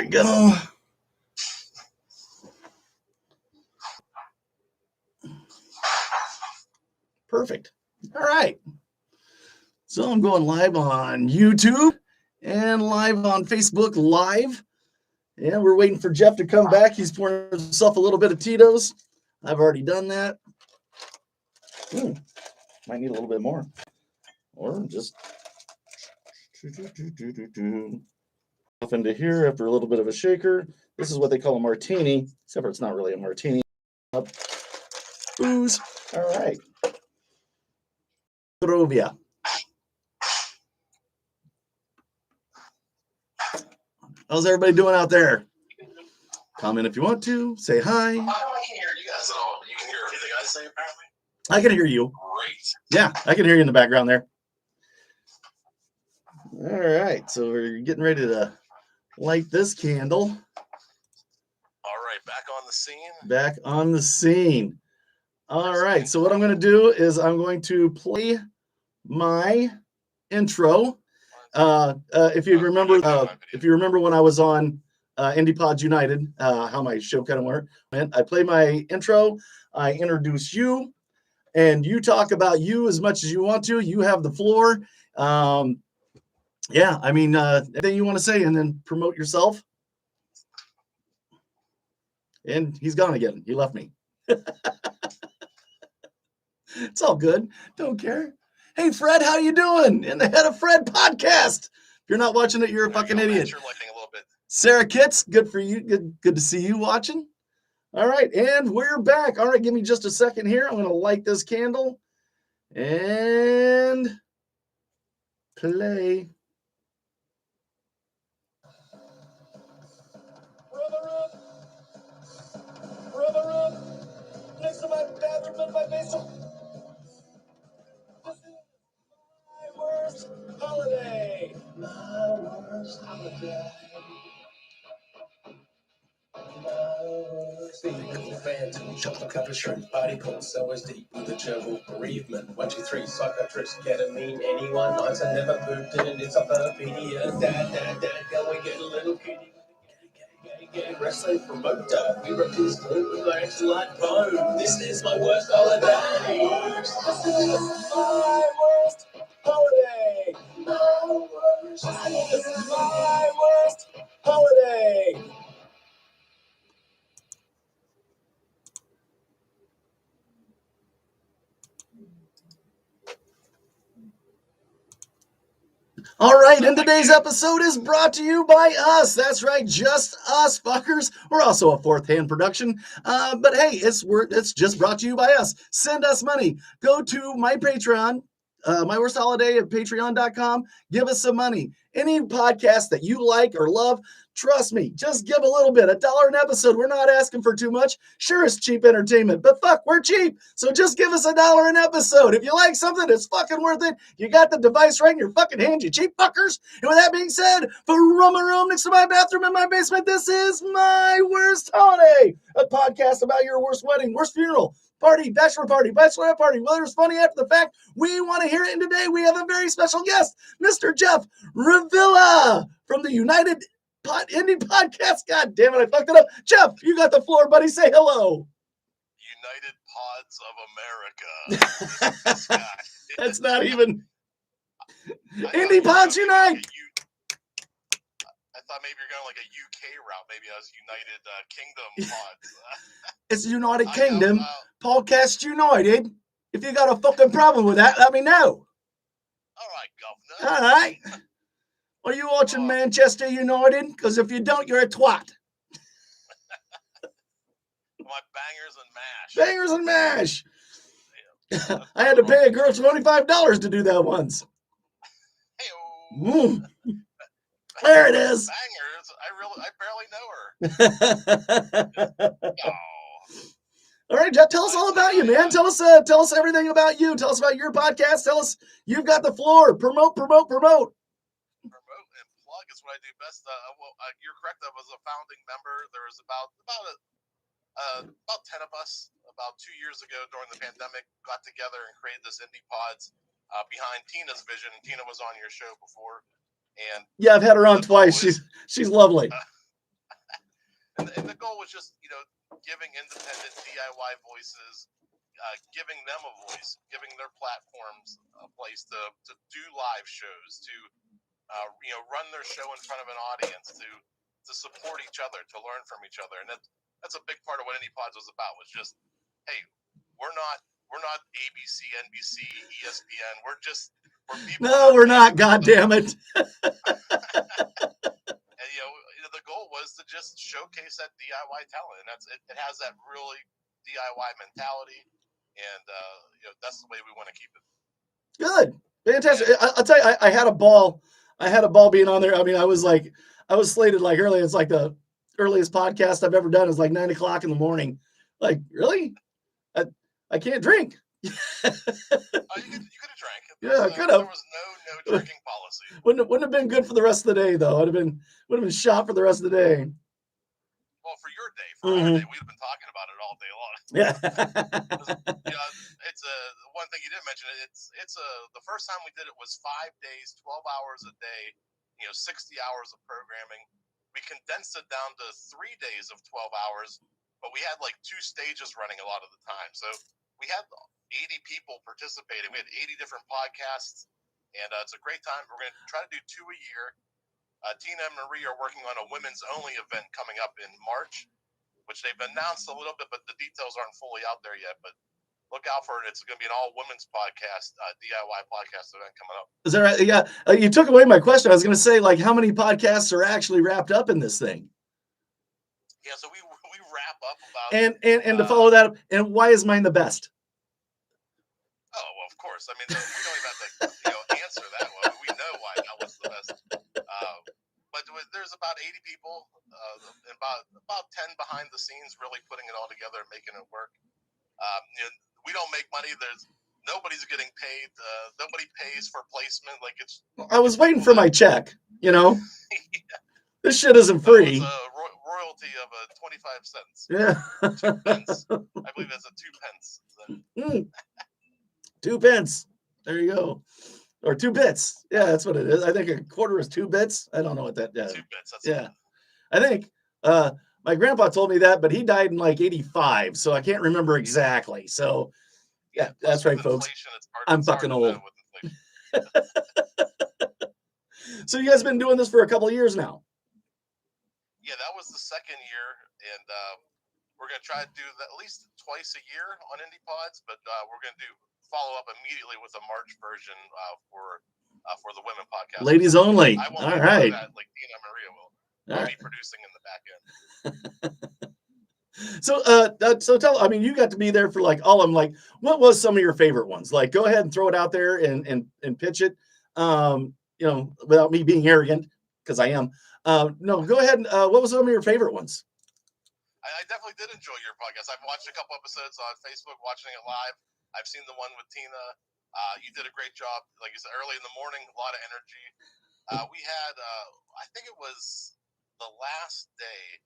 we go. Perfect. All right. So I'm going live on YouTube and live on Facebook Live. And we're waiting for Jeff to come back. He's pouring himself a little bit of Tito's. I've already done that. Might need a little bit more. Or just off into here after a little bit of a shaker. This is what they call a martini, except for it's not really a martini. Booze. All right. Zdrovia. How's everybody doing out there? Comment if you want to. Say hi. I can't hear you guys at all. You can hear everything I say, apparently. I can hear you. Great. Yeah, I can hear you in the background there. All right, so we're getting ready to light this candle. All right, back on the scene. Back on the scene. All right, so what I'm going to do is I'm going to play my intro. If you remember when I was on Indie Pods United, how my show kind of went, I play my intro, I introduce you, and you talk about you as much as you want to. You have the floor. Yeah, I mean, anything you want to say, and then promote yourself. And he's gone again. He left me. It's all good. Don't care. Hey, Fred, how you doing? In the Head of Fred podcast. If you're not watching it, you're a fucking idiot. You're lighting a little bit. Sarah Kitts, good for you. Good to see you watching. All right, and we're back. All right, give me just a second here. I'm going to light this candle and play. Rubber, next to my bathroom in my basement. This is my worst holiday. My worst holiday. Beautiful phantom, chocolate covered shrimp, body cold, so is deep with the gerbil bereavement. 1, 2, 3, psychiatrist, ketamine, anyone nice I never pooped in an encyclopedia. Dad, go and get a little kitty. Gang, wrestling promoter, we refuse gluten, legs like bone. This is my worst holiday. This is my worst holiday. My worst holiday. This is my worst holiday. All right, and today's episode is brought to you by us. That's right, just us fuckers. We're also a fourth-hand production, but hey, it's just brought to you by us. Send us money. Go to my Patreon, My Worst Holiday at patreon.com. Give us some money. Any podcast that you like or love, trust me, just give a little bit. $1 an episode. We're not asking for too much. Sure, it's cheap entertainment, but fuck, we're cheap. So just give us $1 an episode. If you like something, it's fucking worth it. You got the device right in your fucking hand, you cheap fuckers. And with that being said, from a room next to my bathroom in my basement, this is My Worst Holiday, a podcast about your worst wedding, worst funeral, party, bachelorette party, whether it's funny after the fact, we want to hear it. And today we have a very special guest, Mr. Jeff Revilla from the United Indie Podcast. God damn it, I fucked it up. Jeff, you got the floor, buddy. Say hello. United Pods of America. That's not even Indie Pods Unite. I thought maybe you're going like a UK route. Maybe I was United Kingdom Pods. It's United Kingdom Podcast United. If you got a fucking problem with that, let me know. All right, Governor. All right. Are you watching Manchester United? Because if you don't, you're a twat. My bangers and mash. Bangers and mash. Yeah. I had to pay a girl $25 to do that once. Hey-o. There it is. Bangers. I barely know her. Oh. All right, Jeff, tell us all about you, man. Tell us everything about you. Tell us about your podcast. Tell us you've got the floor. Promote. Promote and plug is what I do best. You're correct. I was a founding member. There was about 10 of us about 2 years ago during the pandemic got together and created this Indie Pods behind Tina's vision. Tina was on your show before, and yeah, I've had her on twice. She's lovely. And the goal was just, giving independent DIY voices, giving them a voice, giving their platforms a place to do live shows, to run their show in front of an audience, to support each other, to learn from each other. And that's a big part of what IndiePods was about, was just, hey, we're not ABC, NBC, ESPN. We're people. No, we're not. God damn it. And the goal was to just showcase that DIY talent, and it has that really DIY mentality, and that's the way we want to keep it. Good, fantastic. I'll tell you, I had a ball. I had a ball being on there. I mean, I was slated like early. It's like the earliest podcast I've ever done is like 9 o'clock in the morning. Like, really? I can't drink. You could have drank. Yeah, I could have. There was no drinking policy. Wouldn't have been good for the rest of the day, though. Would have been shot for the rest of the day. Well, for your day, our day, we'd have been talking about it all day long. Yeah. It's one thing you didn't mention. It's the first time we did it was 5 days, 12 hours a day, 60 hours of programming. We condensed it down to 3 days of 12 hours, but we had like 2 stages running a lot of the time. So we had 80 people participating. We had 80 different podcasts, and it's a great time. We're going to try to do 2 a year. Tina and Marie are working on a women's only event coming up in March, which they've announced a little bit, but the details aren't fully out there yet. But look out for it. It's going to be an all women's podcast, DIY podcast event coming up. Is that right? Yeah. You took away my question. I was going to say, like, how many podcasts are actually wrapped up in this thing? Yeah, so we wrap up about. And to follow that up, and why is mine the best? Oh, well, of course. I mean, we don't even have to answer that one. We know why that was the best. But there's about 80 people, and about 10 behind the scenes, really putting it all together and making it work. We don't make money. Nobody's getting paid. Nobody pays for placement. Like I was waiting for my check. Yeah. This shit isn't free. It's a royalty of 25 cents. Yeah. 2 pence. I believe that's a 2 pence. So. 2 pence. There you go. Or 2 bits. Yeah, that's what it is. I think a quarter is 2 bits. I don't know what that is. 2 bits. That's yeah. I think my grandpa told me that, but he died in like 85, so I can't remember exactly. So yeah, that's right, folks. I'm fucking old. So you guys been doing this for a couple of years now? Yeah, that was the second year, and we're going to try to do that at least twice a year on IndiePods, but we're going to follow up immediately with a March version for the women podcast. Ladies only. I won't All be right. that like Tina Maria will. I'll be producing in the back So end. so tell, I mean, you got to be there for like all of them. Like, what was some of your favorite ones? Like, go ahead and throw it out there and pitch it. Without me being arrogant, because I am. No, go ahead. What was some of your favorite ones? I definitely did enjoy your podcast. I've watched a couple episodes on Facebook, watching it live. I've seen the one with Tina. You did a great job. Like you said, early in the morning, a lot of energy. We had, I think it was the last day,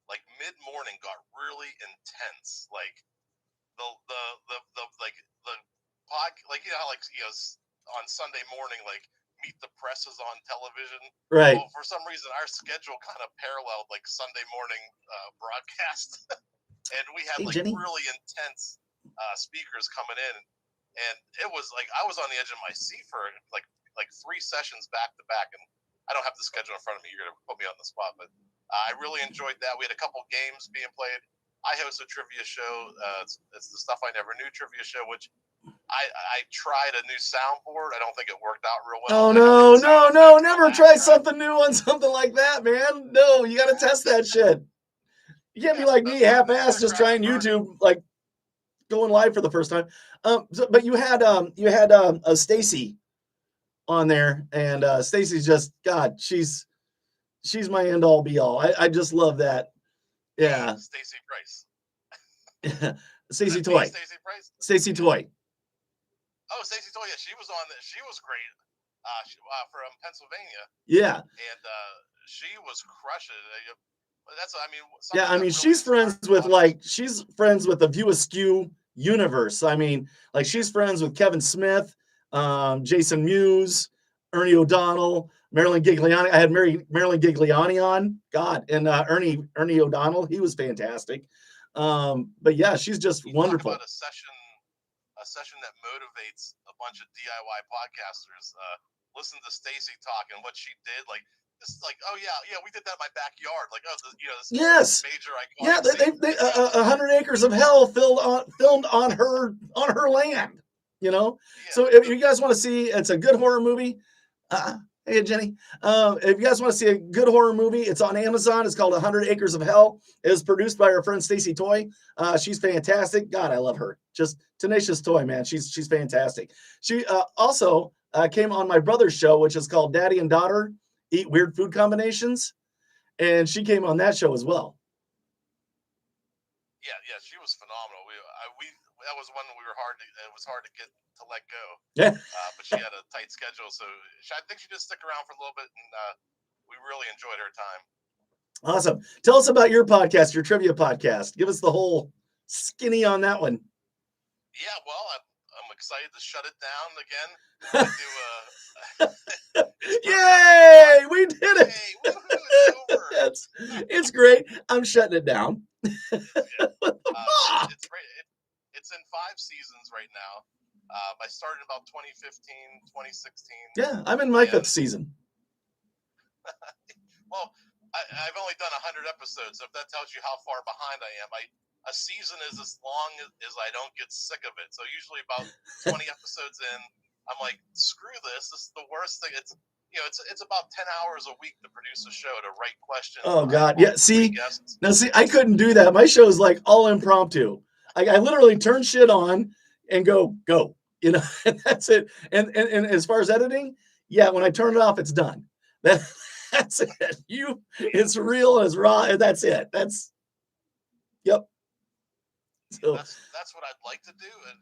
like mid-morning, got really intense. Like the pod, like on Sunday morning, like Meet the Press is on television. Right. Well, for some reason, our schedule kind of paralleled like Sunday morning broadcast, and we had really intense speakers coming in, and it was like I was on the edge of my seat for like 3 sessions back to back, and I don't have the schedule in front of me. You're gonna put me on the spot, but I really enjoyed that. We had a couple games being played. I host a trivia show. It's the Stuff I Never Knew trivia show, which I tried a new soundboard. I don't think it worked out real well. Oh no! Never try something new on something like that, man. No, you got to test that shit. You can't be like me, half-assed, just trying YouTube, like going live for the first time. But you had Stacy on there, and Stacy's just God. She's my end all be all. I just love that. Yeah. Stacy Price. Stacey Toy. Stacy Price. Stacey Toy. Oh, Stacey Toy. Yeah, she was on. She was great. From Pennsylvania. Yeah. And she was crushing it. That's, I mean. Yeah, I mean, she's friends with the View Askew universe. I mean, like she's friends with Kevin Smith, Jason Mewes, Ernie O'Donnell, Marilyn Gigliani. I had Marilyn Gigliani on, God, and Ernie O'Donnell. He was fantastic. But yeah, she's just wonderful. Talk about a session that motivates a bunch of DIY podcasters. Listen to Stacy talk and what she did. Like this, like, oh yeah, we did that in my backyard. Like, oh, this yes, major iconic. Yeah, they 100 Acres of Hell filmed on her land. You know, yeah. So if you guys want to see, it's a good horror movie. Hey Jenny, if you guys want to see a good horror movie, it's on Amazon. It's called 100 Acres of Hell. It is produced by our friend Stacy Toy. She's fantastic. God, I love her. Just tenacious toy, man. She's fantastic. She also came on my brother's show, which is called Daddy and Daughter Eat Weird Food Combinations, and she came on that show as well. Yeah, she was phenomenal. We that was one it was hard to get to let go. Yeah. But she had a tight schedule, so I think she just stuck around for a little bit, and we really enjoyed her time. Awesome. Tell us about your podcast, your trivia podcast. Give us the whole skinny on that one. Yeah, well, I'm excited to shut it down again. Yay! We did it. Hey, woohoo, it's over. It's great. I'm shutting it down. It's in 5 seasons right now. I started about 2015, 2016. Yeah, I'm in my 5th season. Well, I've only done 100 episodes, so if that tells you how far behind I am. A season is as long as I don't get sick of it. So usually about 20 episodes in, I'm like, screw this. This is the worst thing. It's about 10 hours a week to produce a show, to write questions. Oh God, yeah. See, I couldn't do that. My show is like all impromptu. I literally turn shit on and go, you know, and that's it. And as far as editing, yeah, when I turn it off, it's done. That's it. It's real as raw, and that's it. Yep. So that's what I'd like to do, and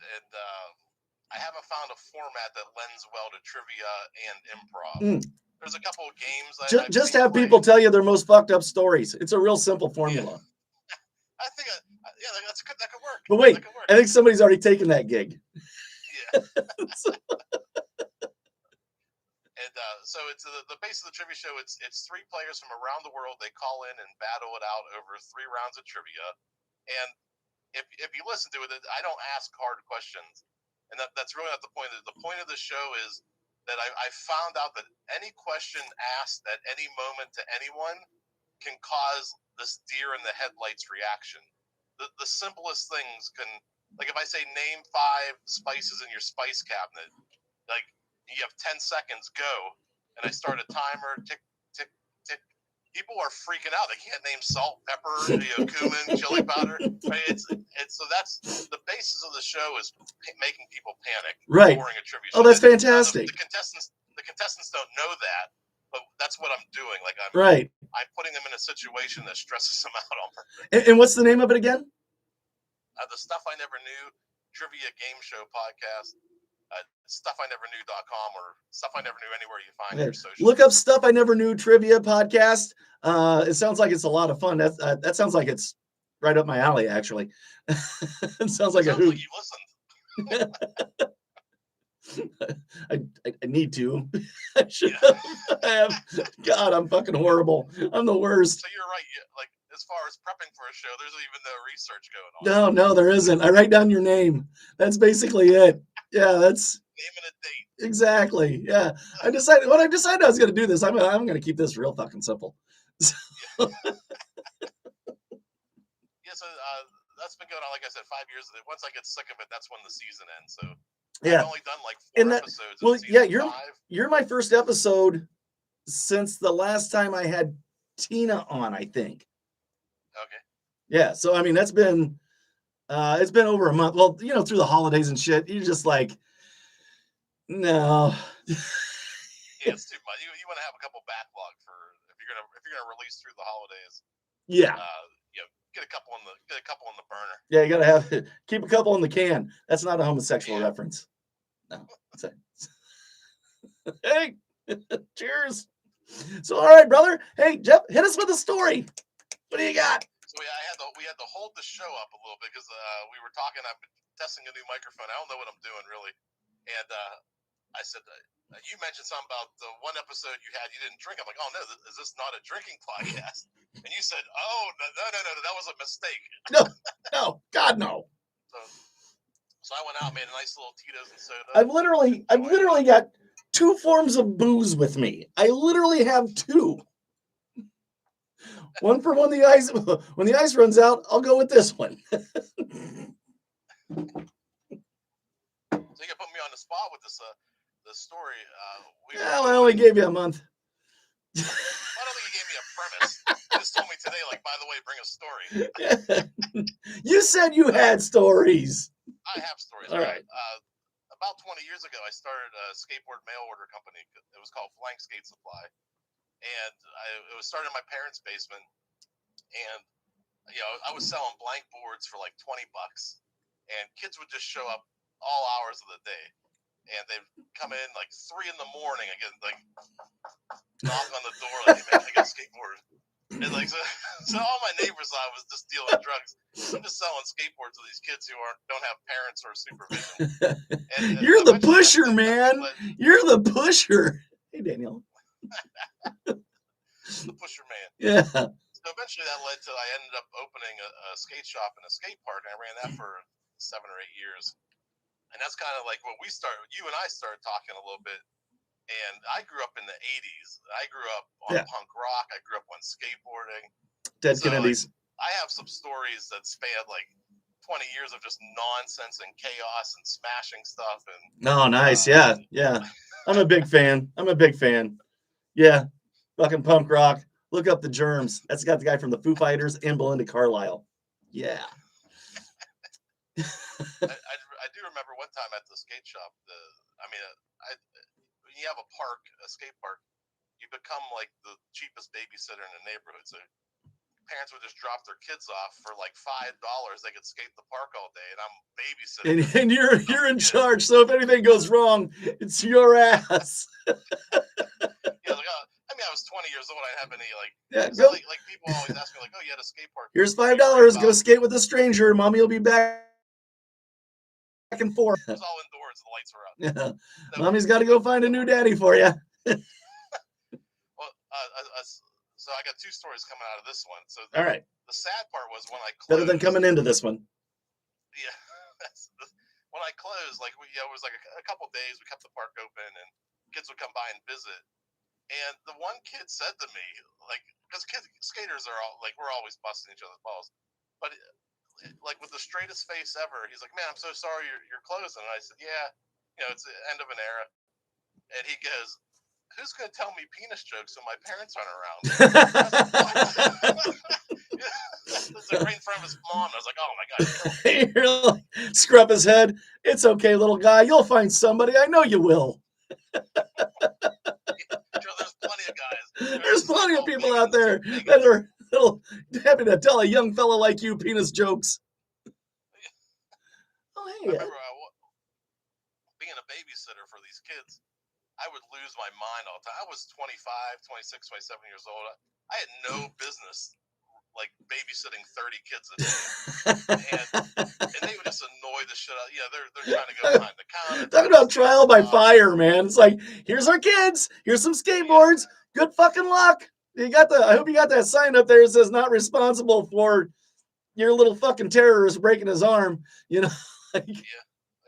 I haven't found a format that lends well to trivia and improv. There's a couple of games. Just have people tell you their most fucked up stories. It's a real simple formula. Yeah. I think, that could work. But wait, I think somebody's already taken that gig. Yeah. And so it's the base of the trivia show. It's 3 players from around the world. They call in and battle it out over 3 rounds of trivia. And if you listen to it, I don't ask hard questions. And that's really not the point. The point of the show is that I found out that any question asked at any moment to anyone can cause this deer in the headlights reaction. The simplest things can, like if I say name 5 spices in your spice cabinet, like you have 10 seconds, go. And I start a timer, tick, tick, tick. People are freaking out. They can't name salt, pepper, cumin, chili powder. Right? So that's the basis of the show, is making people panic. Right. During a trivia show. Oh, that's fantastic. The contestants don't know that, but that's what I'm doing. Like I'm putting them in a situation that stresses them out on purpose. And what's the name of it again? The Stuff I Never Knew Trivia Game Show Podcast. StuffINeverKnew.com or Stuff I Never Knew anywhere you find your social. Look up Stuff I Never Knew Trivia Podcast. It sounds like it's a lot of fun. That sounds like it's right up my alley, actually. It sounds like a hoot. Like you listened. I need to. I should have. God, I'm fucking horrible. I'm the worst. So you're right. Like as far as prepping for a show, there's even no research going on. No, there isn't. I write down your name. That's basically it. Yeah, that's name and a date. Exactly. Yeah. I decided I was going to do this. I'm going to keep this real fucking simple. So. Yeah. So that's been going on, like I said, 5 years. Once I get sick of it, that's when the season ends. So yeah, I've only done like 4 episodes. Well, yeah, you're my first episode since the last time I had Tina on, I think. Okay. Yeah. So I mean, it's been over a month. Well, you know, through the holidays and shit, you're just like, no. Yeah, it's too much. You want to have a couple backlog for if you're gonna release through the holidays. Yeah. Get a couple in the burner. Yeah, you gotta keep a couple in the can. That's not a homosexual reference. No. Hey, cheers. So, all right, brother. Hey, Jeff, hit us with a story. What do you got? So we had to hold the show up a little bit because we were talking. I've been testing a new microphone. I don't know what I'm doing really, and I said, you mentioned something about the one episode you had, you didn't drink. I'm like, oh no, is this not a drinking podcast? And you said, oh, no, that was a mistake. No, God, no. So I went out, made a nice little Tito's and soda. I've literally got 2 forms of booze with me. I literally have 2. One for when the ice runs out, I'll go with this one. So you got to put me on the spot with this the story. Well, I only gave you a month. I don't think you gave me a premise. You just told me today, like, by the way, bring a story. You said you had stories. I have stories. All right. About 20 years ago, I started a skateboard mail order company. It was called Flank Skate Supply. And it was started in my parents' basement. And, I was selling blank boards for like $20. And kids would just show up all hours of the day. And they'd come in like 3 in the morning and get like knock on the door like, hey man, I got a skateboard. And like so all my neighbors thought I was just dealing drugs. I'm just selling skateboards to these kids who don't have parents or supervision. You're the pusher, man. You're the pusher. Hey Daniel. The pusher man. Yeah. So eventually that led to I ended up opening a skate shop in a skate park, and I ran that for 7 or 8 years. And that's kind of like what you and I started talking a little bit. And I grew up in the 80s. I grew up on punk rock. I grew up on skateboarding. Dead Kennedys. I have some stories that span like 20 years of just nonsense and chaos and smashing stuff. And oh, nice. Yeah. I'm a big fan. Yeah. Fucking punk rock. Look up the Germs. That's got the guy from the Foo Fighters and Belinda Carlisle. Yeah. I do remember one time at the skate shop. When you have a skate park, you become like the cheapest babysitter in the neighborhood. So parents would just drop their kids off for like $5. They could skate the park all day, and I'm babysitting. And you're in charge. So if anything goes wrong, it's your ass. I was 20 years old. I didn't have any like people always ask me like, oh, you had a skate park. Here's $5. Go skate with a stranger. Mommy will be back and forth. It was all indoors. The lights were out. Yeah. So, Mommy's got to go find a new daddy for you. Well, so I got 2 stories coming out of this one. So all right. The sad part was when I closed. Better than coming into this one. Yeah. When I closed, like it was like a couple days. We kept the park open, and kids would come by and visit. And the one kid said to me, like, because skaters are all like, we're always busting each other's balls, but like with the straightest face ever, he's like, man, I'm so sorry you're closing. And I said, yeah, it's the end of an era. And he goes, who's going to tell me penis jokes when my parents aren't around? It's like right in front of his mom. I was like, oh my God. You're like, scrub his head. It's okay, little guy. You'll find somebody. I know you will. There's plenty of guys. There's plenty of people out there that are happy to tell a young fella like you penis jokes. Oh, hey. I remember being a babysitter for these kids. I would lose my mind all the time. I was 25, 26, 27 years old. I had no business like babysitting 30 kids a day. and they would just annoy the shit out. Yeah, they're trying to go behind the counter. Talking about trial by fire, man. It's like, here's our kids. Here's some skateboards. Good fucking luck. I hope you got that sign up there that says not responsible for your little fucking terrorist breaking his arm. Yeah. They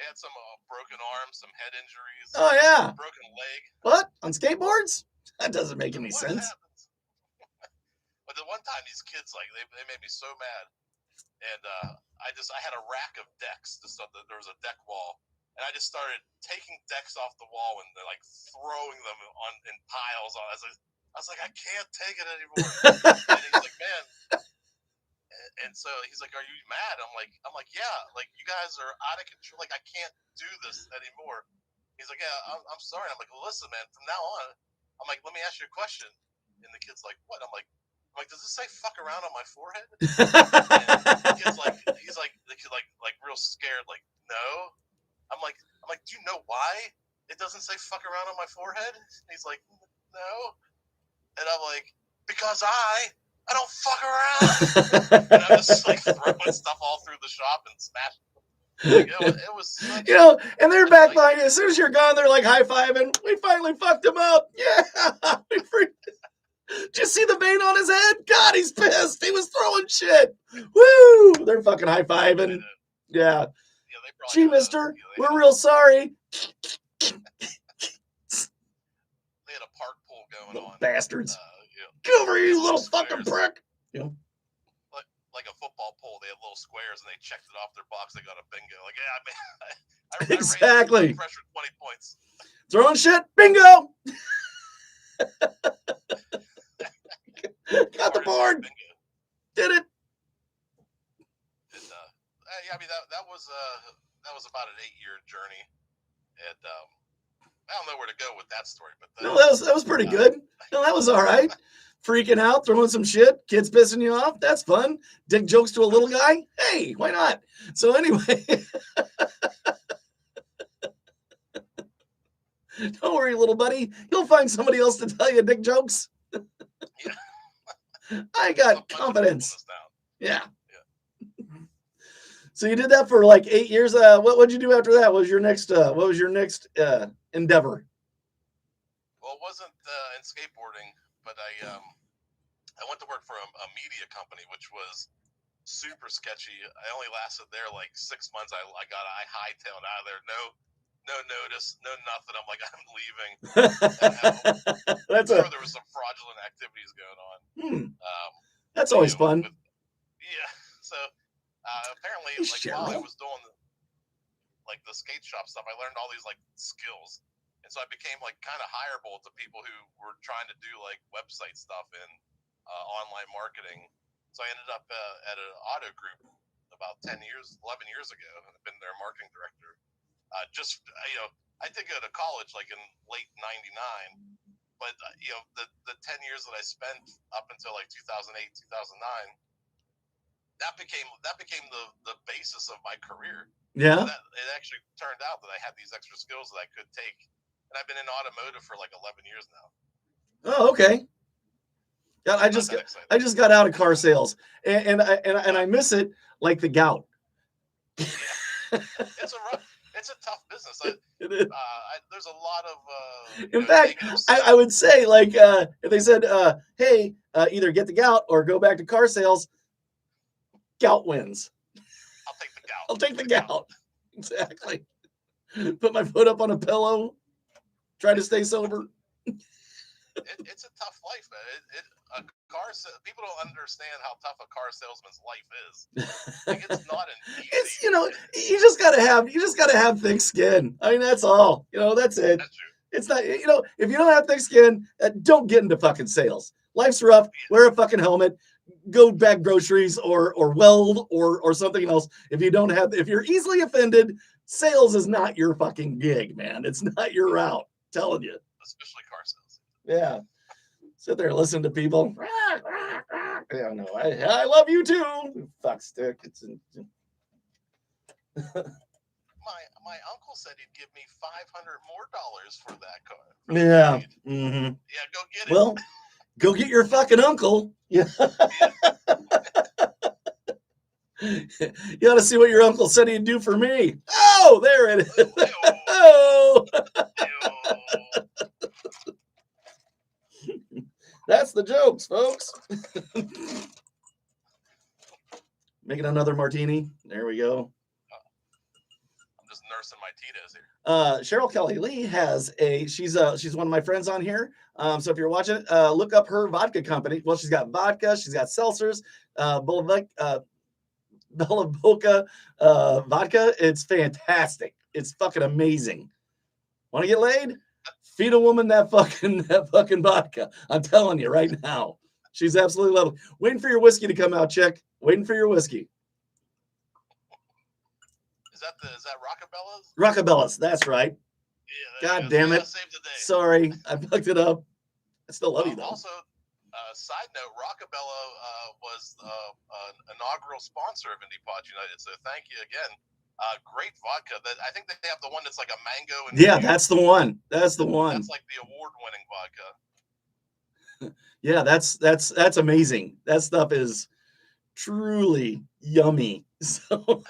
had some broken arms, some head injuries. Oh, yeah. Broken leg. What? On skateboards? That doesn't make any sense. But the one time these kids, like, they made me so mad. And I had a rack of decks. There was a deck wall. And I just started taking decks off the wall and like throwing them in piles. I was like, I can't take it anymore. And he's like, man. And so he's like, are you mad? I'm like, yeah, like you guys are out of control. Like I can't do this anymore. He's like, yeah, I'm sorry. I'm like, well, listen, man, from now on, I'm like, let me ask you a question. And the kid's like, what? I'm like, does this say fuck around on my forehead? And he's like, the kid like real scared, like, no. I'm like, do you know why it doesn't say fuck around on my forehead? And he's like, no. And I'm like, because I don't fuck around. And I'm just like throwing stuff all through the shop and smashing. Like, it was such You know, and they're a back nice- behind you. As soon as you're gone, they're like high-fiving. We finally fucked him up. Yeah. Did you see the vein on his head? God, he's pissed. He was throwing shit. Woo! They're fucking high-fiving. Yeah. they probably Gee, had mister, they we're had real sorry. they had a park pool going Little on. bastards. You know, Get over here, you little little fucking squares. prick. You know? Like a football pool, they had little squares, and they checked it off their box. They got a bingo. Like, yeah, I mean, I Exactly. raised pressure 20 points. Throwing shit, bingo. Got the board. Bingo. Did it. And, yeah, I mean that was about an 8-year journey, and I don't know where to go with that story, but No, that was pretty good. No, that was all right. Freaking out, throwing some shit, kids pissing you off. That's fun. Dick jokes to a little guy. Hey, why not? So anyway, don't worry, little buddy. You'll find somebody else to tell you dick jokes. I got confidence. Yeah. So you did that for like 8 years. What'd you do after that? What was your next endeavor? Well, it wasn't in skateboarding, but I went to work for a media company, which was super sketchy. I only lasted there like 6 months. I hightailed out of there. No notice, no nothing. I'm like, I'm leaving. I'm sure there was some fraudulent activities going on. That's always fun. So apparently, like while I was doing like the skate shop stuff, I learned all these like skills, and so I became like kind of hireable to people who were trying to do like website stuff and online marketing. So I ended up at an auto group about 11 years ago, and I've been their marketing director. I did go to college like in late '99, but the 10 years that I spent up until like 2008, 2009, that became the basis of my career. Yeah. It actually turned out that I had these extra skills that I could take, and I've been in automotive for like 11 years now. Oh, okay. God, I just got out of car sales, and I miss it like the gout. Yeah. It's a tough business. There's a lot of. In fact, I would say like if they said, "Hey, either get the gout or go back to car sales," gout wins. I'll take the gout. I'll take the gout. Exactly. Put my foot up on a pillow. Try to stay sober. It's a tough life, man. People don't understand how tough a car salesman's life is. Like, it's not an easy. It's you just gotta have thick skin. I mean, that's all. That's it. That's true. It's not. If you don't have thick skin, don't get into fucking sales. Life's rough. Wear a fucking helmet. Go bag groceries or weld or something else. If you're easily offended, sales is not your fucking gig, man. It's not your route. I'm telling you. Especially car sales. Yeah. Sit there, listen to people. Yeah, no, I love you too. Fuck stick. It's my uncle said he'd give me $500 more for that car. Yeah. Mm-hmm. Yeah, go get it. Well, go get your fucking uncle. Yeah. You ought to see what your uncle said he'd do for me. Oh, there it is. Oh. That's the jokes, folks. Making another martini. There we go. I'm just nursing my Tito's here. Cheryl Kelly Lee has she's one of my friends on here. So if you're watching, look up her vodka company. Well, she's got vodka, she's got seltzers, Bella Boca vodka. It's fantastic. It's fucking amazing. Want to get laid? Feed a woman that fucking vodka. I'm telling you right now. She's absolutely lovely. Waiting for your whiskey to come out, chick. Waiting for your whiskey. Is that Rockabella's? Rockabella's, that's right. Yeah, God damn it. Sorry, I fucked it up. I still love you though. Also, side note, Rockabella was an inaugural sponsor of Indie Pod United, so thank you again. Great vodka. I think they have the one that's like a mango. Yeah, that's the one. That's the one. That's like the award-winning vodka. Yeah, that's amazing. That stuff is truly yummy. So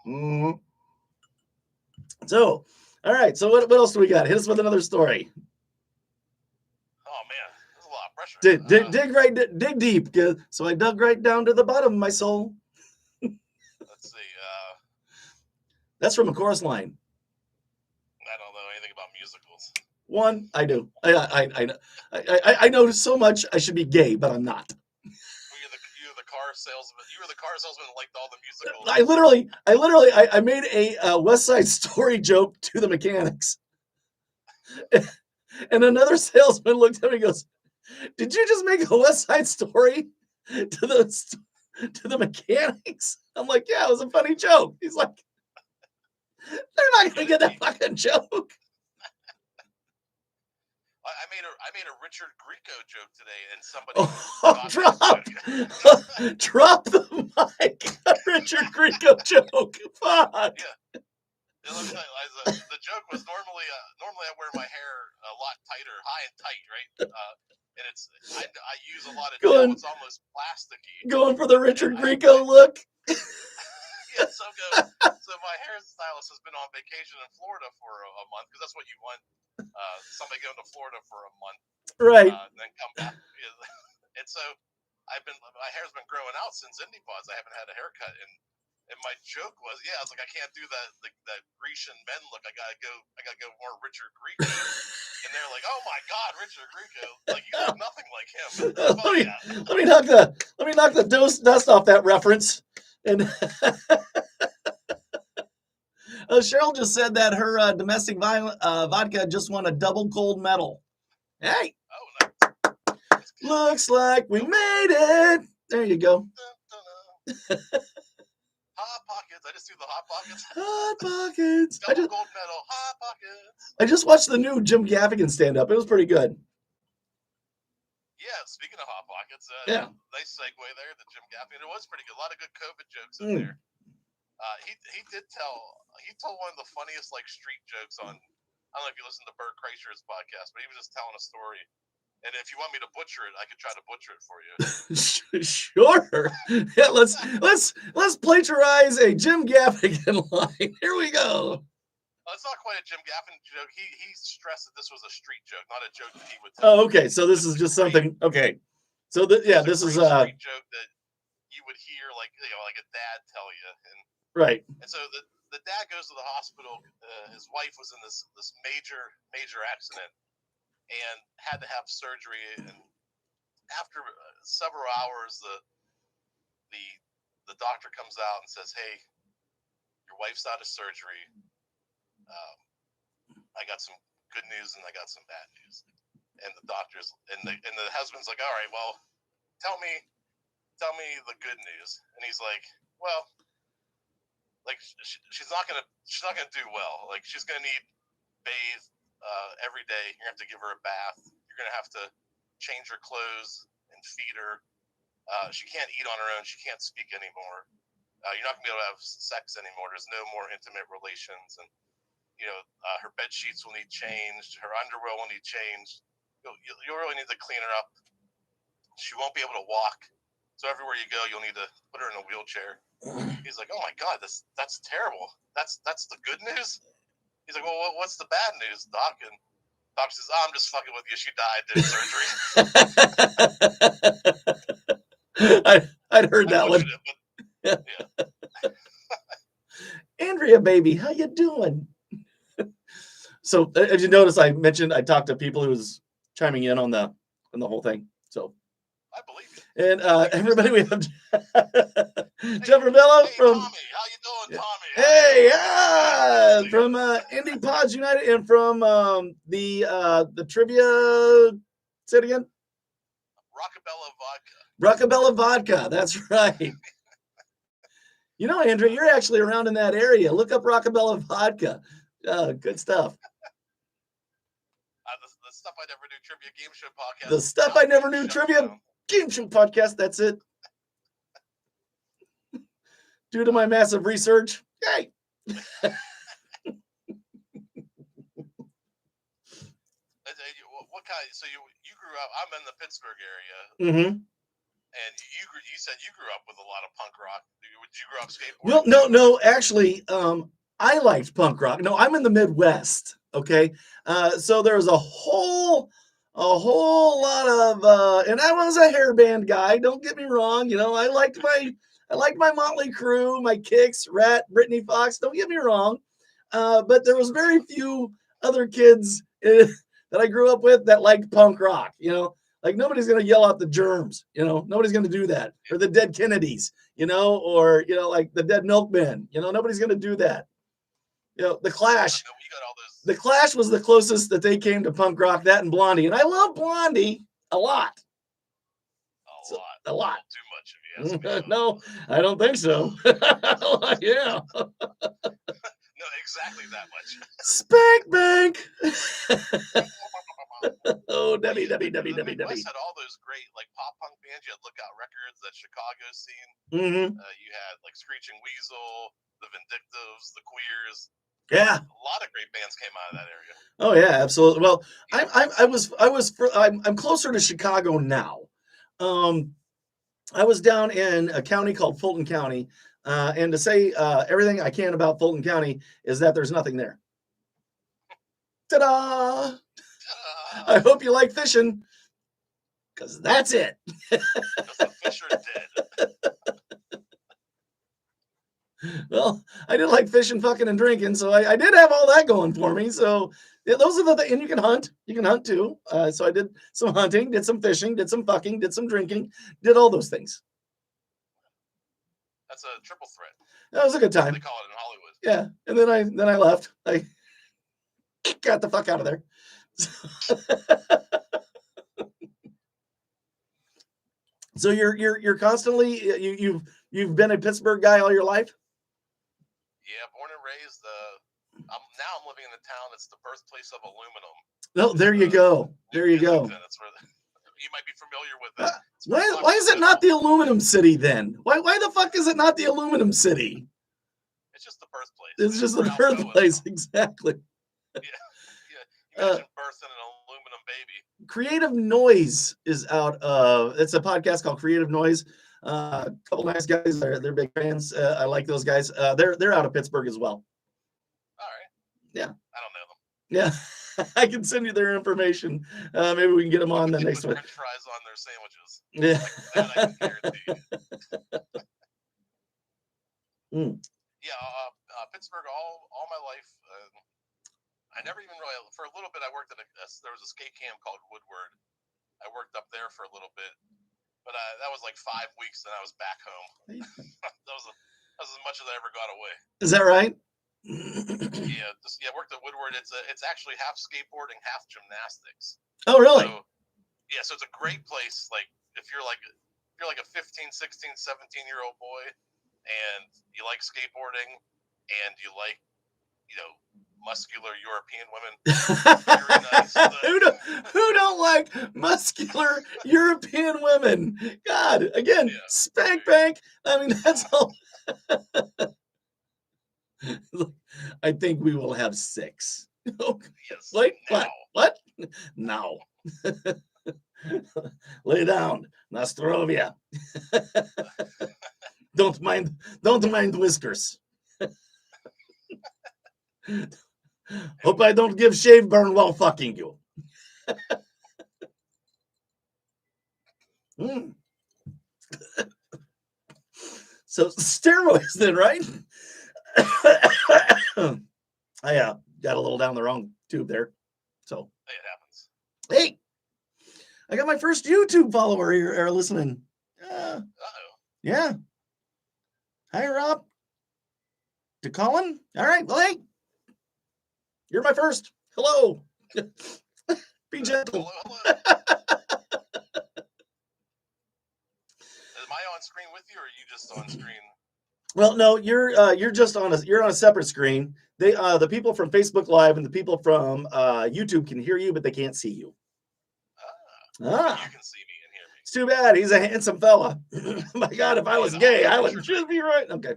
Mhm. So, all right. So what else do we got? Hit us with another story. Oh man, there's a lot of pressure. Dig deep. So I dug right down to the bottom of my soul. Let's see. That's from a chorus line. I don't know anything about musicals. One, I do. I know so much. I should be gay, but I'm not. You're the car salesman. You were the car salesman that liked all the musicals. I made a West Side Story joke to the mechanics, and another salesman looked at me and goes, "Did you just make a West Side Story to the mechanics?" I'm like, "Yeah, it was a funny joke." He's like, "They're not gonna get that fucking joke." I made a Richard Grieco joke today, and somebody drop the mic. Richard Grieco joke. Fuck. Yeah. Let me tell you, Liza, the joke was normally I wear my hair a lot tighter, high and tight, right? And I use a lot of gel. It's almost plasticky. Going for the Richard Grieco look. Yeah, so my hairstylist has been on vacation in Florida for a month, because that's what you want. Somebody going to Florida for a month, right? And then come back. And so my hair's been growing out since Indie Pods. I haven't had a haircut, and my joke was, I was like, I can't do that Grecian men look. I gotta go more Richard Grieco. And they're like, oh my God, Richard Grieco, like you look nothing like him. Let me knock the dust off that reference. And Cheryl just said that her domestic vodka just won a double gold medal. Hey. Oh, nice. Looks like we made it. There you go. Hot Pockets. I just do the Hot Pockets. Hot Pockets. Double gold medal. Hot Pockets. I just watched the new Jim Gaffigan stand up. It was pretty good. Yeah, speaking of Hot Pockets, nice segue there. The Jim Gaffigan. It was pretty good. A lot of good COVID jokes in there. He told one of the funniest street jokes on. I don't know if you listen to Bert Kreischer's podcast, but he was just telling a story. And if you want me to butcher it, I could try to butcher it for you. Sure. Yeah, let's plagiarize a Jim Gaffigan line. Here we go. It's not quite a Jim Gaffigan joke. He stressed that this was a street joke, not a joke that he would tell. Oh, okay. So this is just something. Okay. So this is a street joke that you would hear like a dad tell you. And right. And so the dad goes to the hospital. His wife was in this major accident and had to have surgery. And after several hours, the doctor comes out and says, "Hey, your wife's out of surgery. I got some good news and I got some bad news." And the doctor's and the husband's like, "All right, well, tell me the good news." And he's like, "Well, she's not gonna do well. Like, she's gonna need bathe every day. You're gonna have to give her a bath. You're gonna have to change her clothes and feed her. She can't eat on her own. She can't speak anymore. You're not gonna be able to have sex anymore. There's no more intimate relations, and her bed sheets will need changed. Her underwear will need changed. You'll really need to clean her up. She won't be able to walk. So everywhere you go, you'll need to put her in a wheelchair." He's like, "Oh my God, that's terrible. That's the good news?" He's like, "Well, what's the bad news, Doc?" And Doc says, "I'm just fucking with you. She died, did surgery." I'd heard that one. Yeah. Andrea, baby, how you doing? So, as you notice, I talked to people who was chiming in on the whole thing. So, I believe it. And everybody, we have Jeff Revilla from. Tommy, how you doing, Tommy? Hey, from Indie Pods United, and from the trivia. Say it again. Rockabella Vodka. That's right. Andrea, you're actually around in that area. Look up Rockabella Vodka. Good stuff. The Stuff I Never Knew Trivia Game Show podcast. The Stuff I Never Knew Trivia Game Show podcast. That's it. Due to my massive research, yay! What kind? So you grew up? I'm in the Pittsburgh area. Mm-hmm. And you said you grew up with a lot of punk rock. Did you grow up skateboarding? No. Actually, I liked punk rock. No, I'm in the Midwest. Okay, so there's a whole lot of, and I was a hairband guy. Don't get me wrong. You know, I liked my Motley Crue, my Kicks, Rat, Brittany Fox. Don't get me wrong. But there was very few other kids that I grew up with that liked punk rock. You know, like nobody's gonna yell out the Germs. You know, nobody's gonna do that, or the Dead Kennedys. You know, or like the Dead Milkmen. You know, nobody's gonna do that. You know, the Clash. The Clash was the closest that they came to punk rock. That and Blondie, and I love Blondie a lot. A lot. Too much, if you ask me. No, I don't think so. Yeah. No, exactly that much. Spank Bank. Oh, Debbie. The Midwest had all those great like pop punk bands. You had Lookout Records, that Chicago scene. Mm-hmm. You had like Screeching Weasel, the Vindictives, the Queers. Yeah, a lot of great bands came out of that area. Oh yeah, absolutely. Well, I'm closer to Chicago now. I was down in a county called Fulton County, and to say everything I can about Fulton County is that there's nothing there. Ta-da! I hope you like fishing, because that's it. Because the fish are dead. Well, I did like fishing, fucking, and drinking, so I did have all that going for me. So yeah, those are the things. And you can hunt. You can hunt too. So I did some hunting, did some fishing, did some fucking, did some drinking, did all those things. That's a triple threat. That was a good time. They call it in Hollywood. Yeah, and then I left. I got the fuck out of there. So you're constantly you've been a Pittsburgh guy all your life? Yeah, born and raised. Now I'm living in a town that's the birthplace of aluminum. No, there you go. There you go. That's where you might be familiar with it. Why is it not the aluminum city then? Why the fuck is it not the aluminum city? It's just the birthplace. It's just the birthplace, exactly. Yeah. You mentioned birthing an aluminum baby. Creative Noise is out. It's a podcast called Creative Noise. A couple nice guys. They're big fans. I like those guys. They're out of Pittsburgh as well. All right. Yeah. I don't know them. Yeah, I can send you their information. Maybe we can get them on the next one. French fries on their sandwiches. Yeah. That I can guarantee. Yeah, Pittsburgh all my life. I never even really, for a little bit, I worked at there was a skate camp called Woodward. I worked up there for a little bit, but that was like 5 weeks, and I was back home. that was as much as I ever got away. Is that right? Yeah, worked at Woodward. It's actually half skateboarding, half gymnastics. Oh, really? So it's a great place. Like if you're like a 15, 16, 17-year-old boy, and you like skateboarding, and you like, muscular European women. Very nice. Who don't like muscular European women? God, again, yeah. Spank Bank. I mean, that's all. I think we will have 6. Yes. Wait, what? Now. Lay down, Nostrovia. Don't mind whiskers. Hope I don't give shave burn while fucking you. So steroids then, right? I got a little down the wrong tube there. So it happens. Hey, I got my first YouTube follower here listening. Yeah. Hi, Rob. To Colin? All right, well, hey. You're my first. Hello. Be gentle. Hello. Am I on screen with you, or are you just on screen? Well, no, you're just on a separate screen. They the people from Facebook Live and the people from YouTube can hear you, but they can't see you. You can see me and hear me. It's too bad. He's a handsome fella. My God, if I was gay, I would just be right. Okay.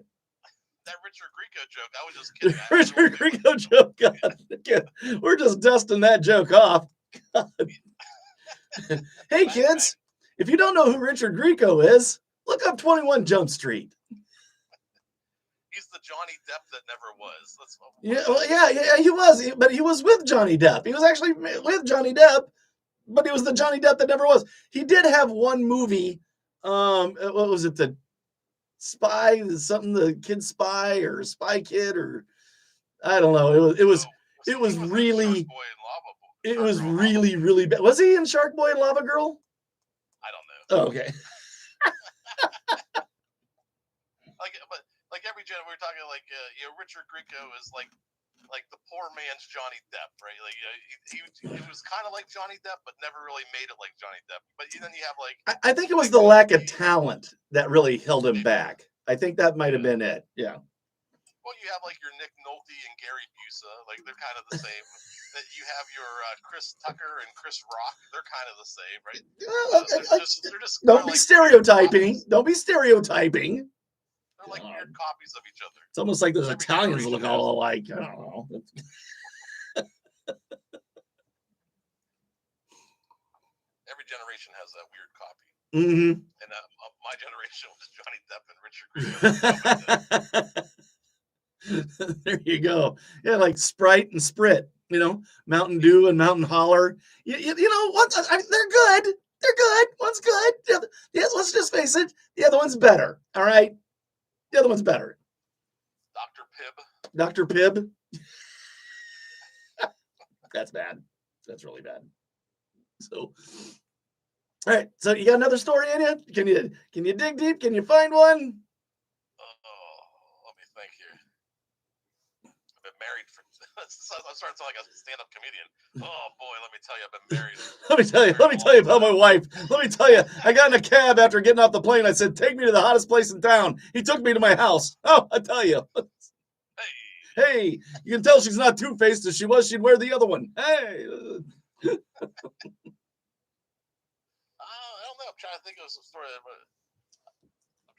That Richard Grieco joke, I was just kidding. Richard Grieco joke. God, we're just dusting that joke off. God. Hey, kids. If you don't know who Richard Grieco is, look up 21 Jump Street. He's the Johnny Depp that never was. He was, but he was with Johnny Depp. He was actually with Johnny Depp, but he was the Johnny Depp that never was. He did have one movie. What was it? The Spy, something, the Kid Spy or Spy Kid, or I don't know. It was really bad. Was he in Shark Boy and Lava Girl? I don't know. Oh, okay. Like every we were talking like Richard Grieco is like the poor man's Johnny Depp, right? Like he was kind of like Johnny Depp, but never really made it like Johnny Depp. But then you have like I think it was the lack of talent that really held him back. I think that might have been it. Yeah. Well, you have like your Nick Nolte and Gary Busey, like they're kind of the same. That you have your Chris Tucker and Chris Rock, they're kind of the same, right? They're just don't be stereotyping. Don't be stereotyping. They're like weird copies of each other. It's almost like those Italians look all alike. I don't know. Every generation has that weird copy. Mm-hmm. And my generation was Johnny Depp and Richard Grieco. There you go. Yeah, like Sprite and Sprit. Mountain Dew and Mountain Holler. You know what? They're good. They're good. One's good. Let's just face it. The other one's better. All right. The other one's better. Dr. Pibb. That's bad. That's really bad. So, all right. So you got another story in you? Can you dig deep? Can you find one? Oh, let me think here. I've been married for. I'm starting to sound like a stand-up comedian. Oh boy, let me tell you, I've been married. Let me tell you about my wife. Let me tell you, I got in a cab after getting off the plane. I said, "Take me to the hottest place in town." He took me to my house. Oh, I tell you. Hey, you can tell she's not two-faced. If she was, she'd wear the other one. Hey. I don't know. I'm trying to think of some story.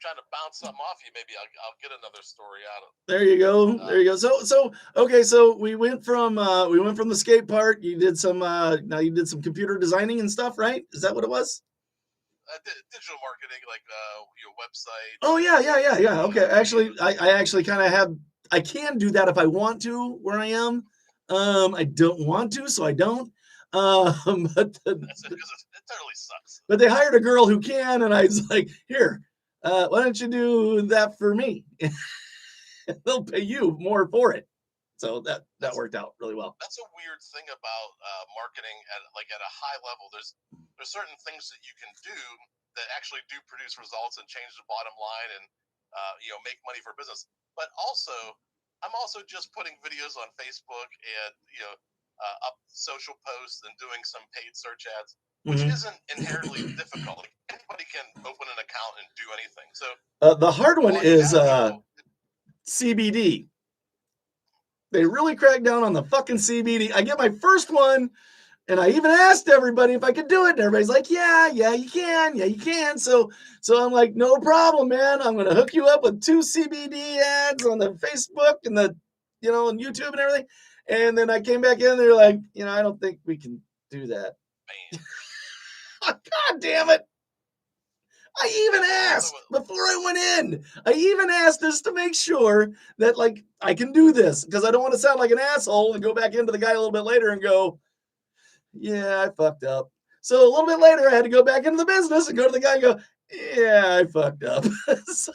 I'm trying to bounce something off you. Maybe I'll get another story out of. There you go. There you go. So okay. So we went from the skate park. You did some now you did some computer designing and stuff, right? Is that what it was? Digital marketing, like your website. Oh yeah. Okay. Actually, I actually kind of have. I can do that if I want to. Where I am, I don't want to, so I don't. But that's it, because it totally sucks. But they hired a girl who can, and I was like, here. Why don't you do that for me? They'll pay you more for it. So that worked out really well. That's a weird thing about marketing at a high level. There's certain things that you can do that actually do produce results and change the bottom line and make money for business. But also, I'm also just putting videos on Facebook and up social posts and doing some paid search ads, which isn't inherently difficult. Like, anybody can open an account and do anything. So the hard one is CBD. They really cracked down on the fucking CBD. I get my first one, and I even asked everybody if I could do it, and everybody's like, "Yeah, you can." So I'm like, "No problem, man. I'm gonna hook you up with 2 CBD ads on the Facebook and the, on YouTube and everything." And then I came back in, and they're like, "I don't think we can do that." God damn it. I even asked before I went in. I even asked just to make sure that, I can do this, because I don't want to sound like an asshole and go back into the guy a little bit later and go, "Yeah, I fucked up." So a little bit later, I had to go back into the business and go to the guy and go, "Yeah, I fucked up." So,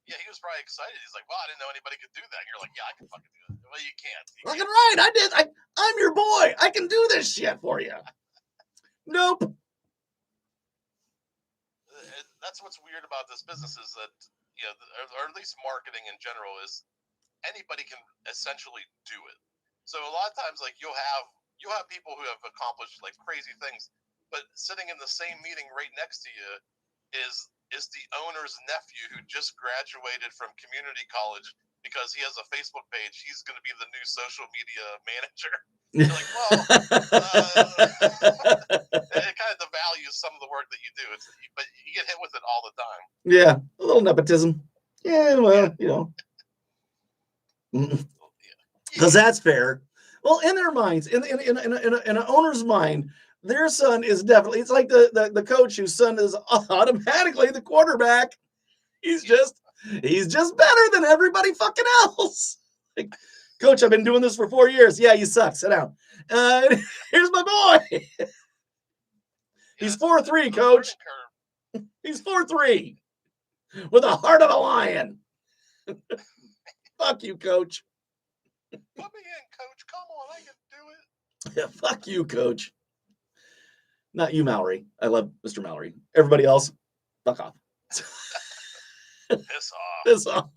yeah, he was probably excited. He's like, "Well, I didn't know anybody could do that." And you're like, "Yeah, I can fucking do it." Well, you can't. Fucking right, I did. I'm your boy. I can do this shit for you. Nope. That's what's weird about this business is that, or at least marketing in general, is anybody can essentially do it. So a lot of times, you'll have people who have accomplished crazy things, but sitting in the same meeting right next to you is the owner's nephew who just graduated from community college because he has a Facebook page. He's going to be the new social media manager. You're like, well, it kind of devalues some of the work that you do. But you get hit with it all the time. Yeah, a little nepotism. Yeah, well, because that's fair. Well, in their minds, in an owner's mind, their son is definitely, it's like the coach whose son is automatically the quarterback. He's just better than everybody fucking else. Like, coach, I've been doing this for 4 years. Yeah, you suck. Sit down. Here's my boy. He's 4'3", coach. He's 4'3", with a heart of a lion. Fuck you, coach. Put me in, coach. Come on, I can do it. Yeah, fuck you, coach. Not you, Mallory. I love Mr. Mallory. Everybody else, fuck off. Piss off. Piss off.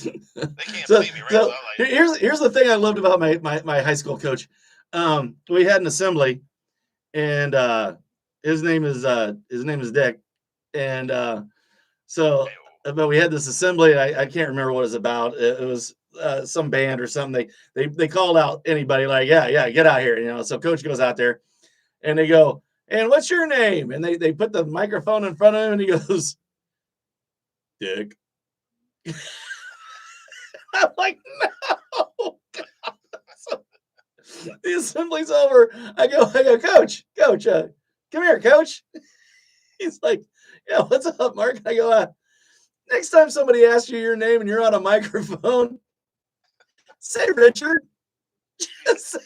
They can't see me, right? So like, here's the thing I loved about my high school coach. We had an assembly, and his name is Dick, and but we had this assembly. And I can't remember what it was about. It was some band or something. They called out anybody, like, yeah, get out here, you know. So coach goes out there, and they go, and what's your name? And they put the microphone in front of him, and he goes, Dick. I'm like, no. So, the assembly's over. I go, coach, come here, coach. He's like, yeah, what's up, Mark? I go, next time somebody asks you your name and you're on a microphone, say Richard. Just say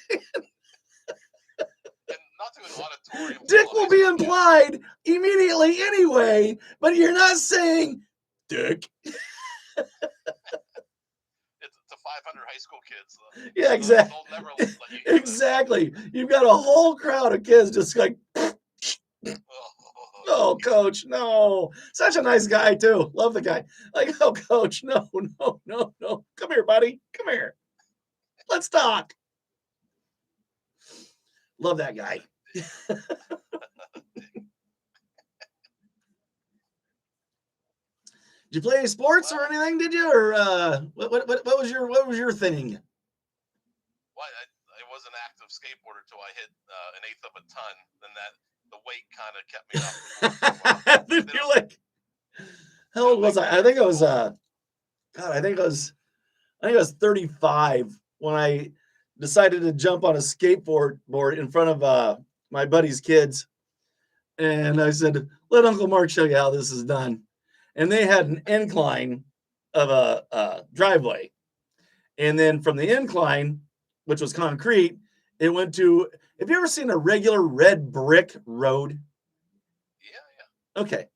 Dick will be implied immediately anyway, but you're not saying Dick. It's to 500 high school kids. Yeah, exactly. They'll never let you do exactly. You've got a whole crowd of kids just like, oh, coach, no. Such a nice guy, too. Love the guy. Like, oh, coach, no. Come here, buddy. Come here. Let's talk. Love that guy. Did you play any sports or anything? Did you, or what was your thing? Well, I was an active skateboarder till I hit an eighth of a ton. Then the weight kind of kept me up. Did you like? How old was I? I think I was I think I was 35 when I decided to jump on a skateboard in front of my buddy's kids, and I said, "Let Uncle Mark show you how this is done." And they had an incline of a driveway, and then from the incline, which was concrete, it went to. Have you ever seen a regular red brick road? Yeah. Okay.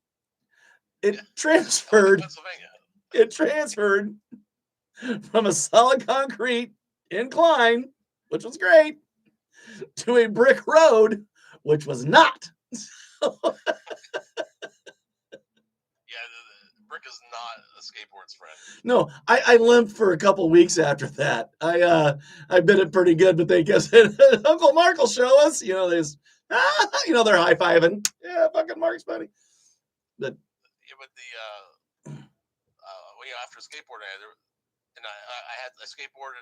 It transferred. It transferred from a solid concrete incline, which was great, to a brick road, which was not. Brick is not a skateboard's friend. No, I limped for a couple weeks after that. I bit it pretty good, but they guess Uncle Mark will show us. You know, they're high fiving. Yeah, fucking Mark's buddy. But after skateboarding,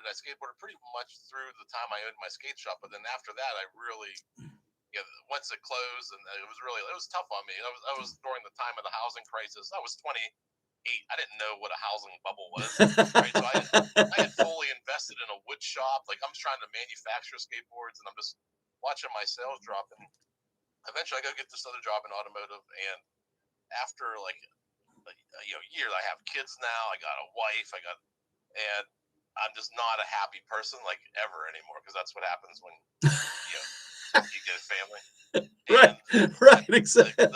I skateboarded pretty much through the time I owned my skate shop. But then after that, I really, once it closed, and it was tough on me. I was during the time of the housing crisis. I was 28. I didn't know what a housing bubble was. Right? So I had fully invested in a wood shop. Like, I'm just trying to manufacture skateboards, and I'm just watching my sales drop. And eventually, I go get this other job in automotive. And after years, I have kids now. I got a wife. And I'm just not a happy person like ever anymore, because that's what happens when you get a family. Right, exactly.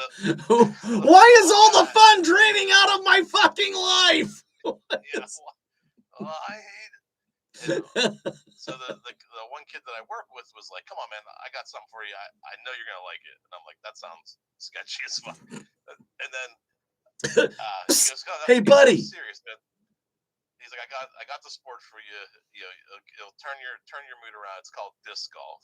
Why is all the fun draining out of my fucking life? I hate it. So the one kid that I work with was like, "Come on, man, I got something for you. I know you're gonna like it." And I'm like, "That sounds sketchy as fuck." And then he goes, "Hey, buddy, serious, man." He's like, I got the sport for you. It'll turn your mood around. It's called disc golf.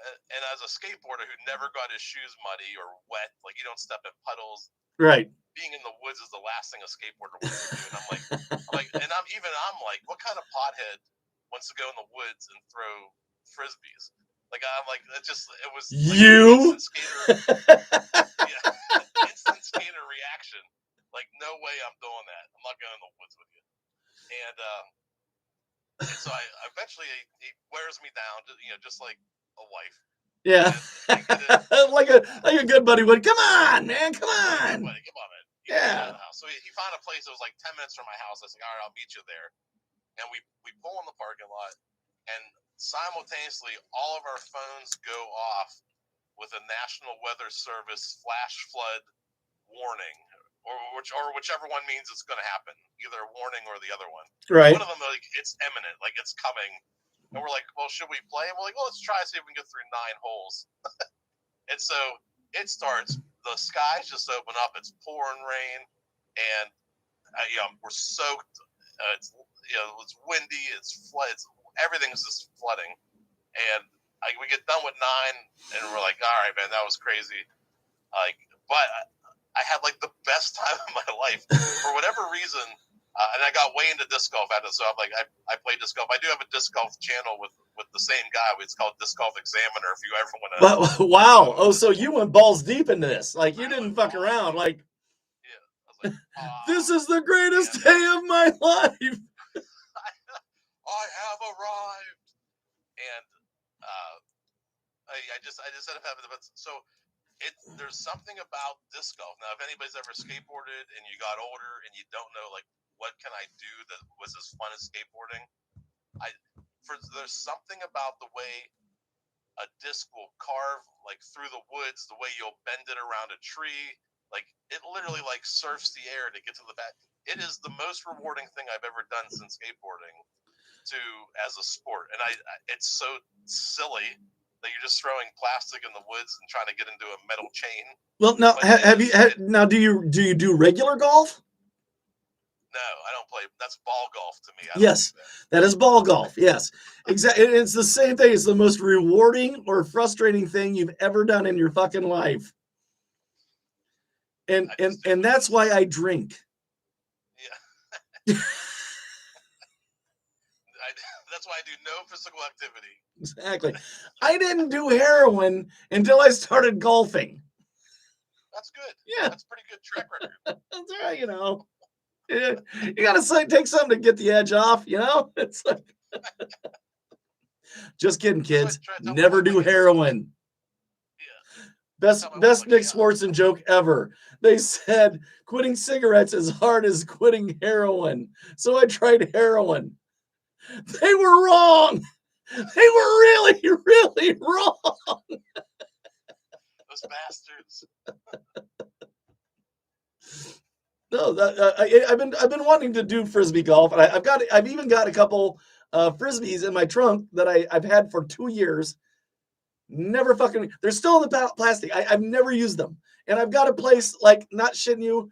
And as a skateboarder who never got his shoes muddy or wet, like, you don't step in puddles. Right. Being in the woods is the last thing a skateboarder wants to do. And I'm like, what kind of pothead wants to go in the woods and throw frisbees? Like, I'm like, it was like you instant skater reaction. Like, no way I'm doing that. I'm not going in the woods with you. And so I eventually, he wears me down, just like a wife. Yeah. like a good buddy would. Come on, man. Come Like, on. buddy, come on, man. You Yeah. get out of the house. So he found a place that was like 10 minutes from my house. I was like, all right, I'll meet you there. And we pull in the parking lot, and simultaneously, all of our phones go off with a National Weather Service flash flood warning, or whichever one means it's going to happen, either a warning or the other one. Right. One of them, like, it's imminent, like it's coming. And we're like, well, should we play? And we're like, well, let's try to see if we can get through 9 holes. And so it starts. The skies just open up. It's pouring rain, and we're soaked. It's it's windy. It's floods. Everything's just flooding. And we get done with 9, and we're like, all right, man, that was crazy. But I had like the best time of my life for whatever reason. And I got way into disc golf after, so I'm like, I play disc golf. I do have a disc golf channel with the same guy. It's called Disc Golf Examiner. If you ever want to. Wow. Oh, so you went balls deep into this. Like, you didn't fuck around. Like, yeah. I was like, this is the greatest day of my life. I have arrived. And I just ended up having so there's something about disc golf. Now, if anybody's ever skateboarded and you got older and you don't know, like, what can I do that was as fun as skateboarding? There's something about the way a disc will carve, like, through the woods, the way you'll bend it around a tree. Like, it literally, like, surfs the air to get to the back. It is the most rewarding thing I've ever done since skateboarding as a sport. And it's so silly that you're just throwing plastic in the woods and trying to get into a metal chain. Well, now, do you do regular golf? No, I don't play. That's ball golf to me. Yes, that is ball golf. Yes, exactly. It's the same thing. It's the most rewarding or frustrating thing you've ever done in your fucking life. And that's why I drink. Yeah. That's why I do no physical activity. Exactly. I didn't do heroin until I started golfing. That's good. Yeah. That's a pretty good track record. That's right, you gotta take something to get the edge off, It's like just kidding, kids. Never do heroin. Yeah. Best Nick Swartzen joke ever. They said quitting cigarettes is hard as quitting heroin. So I tried heroin. They were wrong. They were really, really wrong. Those bastards. No, I've been wanting to do frisbee golf, and I've even got a couple frisbees in my trunk that I've had for 2 years. Never fucking. They're still in the plastic. I've never used them, and I've got a place, like, not shitting you,